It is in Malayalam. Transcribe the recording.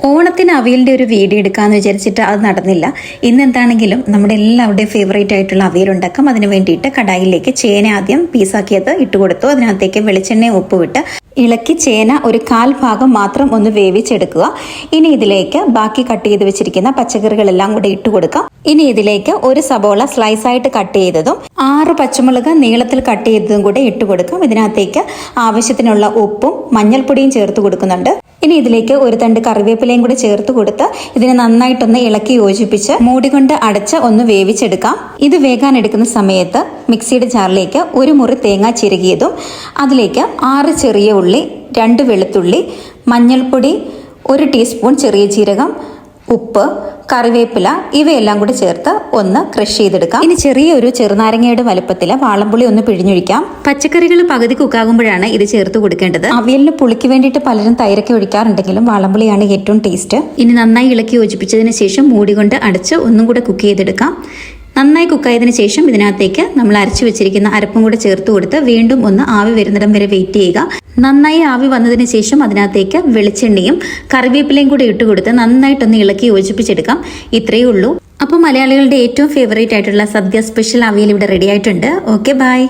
ഓണത്തിന് അവിയലിൻ്റെ ഒരു വീഡിയോ എടുക്കാമെന്ന് വിചാരിച്ചിട്ട് അത് നടന്നില്ല. ഇന്ന് എന്താണെങ്കിലും നമ്മുടെ എല്ലാവരുടെയും ഫേവറേറ്റ് ആയിട്ടുള്ള അവിയൽ ഉണ്ടാക്കാം. അതിന് വേണ്ടിയിട്ട് കടായിലേക്ക് ചേന ആദ്യം പീസാക്കിയത് ഇട്ട് കൊടുത്തു. അതിനകത്തേക്ക് വെളിച്ചെണ്ണയും ഉപ്പുവിട്ട് ഇളക്കി ചേന ഒരു 1/4 ഭാഗം മാത്രം ഒന്ന് വേവിച്ചെടുക്കുക. ഇനി ഇതിലേക്ക് ബാക്കി കട്ട് ചെയ്ത് വെച്ചിരിക്കുന്ന പച്ചക്കറികളെല്ലാം കൂടെ ഇട്ട് കൊടുക്കാം. ഇനി ഇതിലേക്ക് ഒരു സബോള സ്ലൈസ് ആയിട്ട് കട്ട് ചെയ്തതും 6 പച്ചമുളക് നീളത്തിൽ കട്ട് ചെയ്തതും കൂടെ ഇട്ട് കൊടുക്കാം. ഇതിനകത്തേക്ക് ആവശ്യത്തിനുള്ള ഉപ്പും മഞ്ഞൾപ്പൊടിയും ചേർത്ത് കൊടുക്കുന്നുണ്ട്. ഇനി ഇതിലേക്ക് ഒരു തണ്ട് കറിവേപ്പിലയും കൂടി ചേർത്ത് കൊടുത്ത് ഇതിനെ നന്നായിട്ടൊന്ന് ഇളക്കി യോജിപ്പിച്ച് മൂടി കൊണ്ട് അടച്ച് ഒന്ന് വേവിച്ചെടുക്കാം. ഇത് വേകാൻ എടുക്കുന്ന സമയത്ത് മിക്സിയുടെ ജാറിലേക്ക് ഒരു മുറി തേങ്ങ ചിരകിയതും അതിലേക്ക് 6 ചെറിയ ഉള്ളി, 2 വെളുത്തുള്ളി, മഞ്ഞൾപ്പൊടി, 1 ടീസ്പൂൺ ചെറിയ ജീരകം, ഉപ്പ്, കറിവേപ്പില ഇവയെല്ലാം കൂടി ചേർത്ത് ഒന്ന് ക്രഷ് ചെയ്തെടുക്കാം. ഇനി ചെറിയൊരു ചെറുനാരങ്ങയുടെ വലുപ്പത്തിൽ വാളംപുളി ഒന്ന് പിഴിഞ്ഞൊഴിക്കാം. പച്ചക്കറികൾ പകുതി കുക്കാകുമ്പോഴാണ് ഇത് ചേർത്ത് കൊടുക്കേണ്ടത്. അവിയലിന് പുളിക്ക് വേണ്ടിയിട്ട് പലരും തൈരൊക്കെ ഒഴിക്കാറുണ്ടെങ്കിലും വാളംപുളിയാണ് ഏറ്റവും ടേസ്റ്റ്. ഇനി നന്നായി ഇളക്കി യോജിപ്പിച്ചതിന് ശേഷം മൂടി കൊണ്ട് അടച്ച് ഒന്നും കൂടെ കുക്ക് ചെയ്തെടുക്കാം. നന്നായി കുക്കായതിനു ശേഷം ഇതിനകത്തേക്ക് നമ്മൾ അരച്ചു വെച്ചിരിക്കുന്ന അരപ്പും കൂടെ ചേർത്ത് കൊടുത്ത് വീണ്ടും ഒന്ന് ആവി വരുന്നിടം വരെ വെയിറ്റ് ചെയ്യുക. നന്നായി ആവി വന്നതിന് ശേഷം അതിനകത്തേക്ക് വെളിച്ചെണ്ണയും കറിവേപ്പിലയും കൂടെ ഇട്ട് കൊടുത്ത് നന്നായിട്ടൊന്ന് ഇളക്കി യോജിപ്പിച്ചെടുക്കാം. ഇത്രയേ ഉള്ളൂ. അപ്പോൾ മലയാളികളുടെ ഏറ്റവും ഫേവറേറ്റ് ആയിട്ടുള്ള സദ്യ സ്പെഷ്യൽ അവിയൽ ഇവിടെ റെഡി ആയിട്ടുണ്ട്. Okay, by.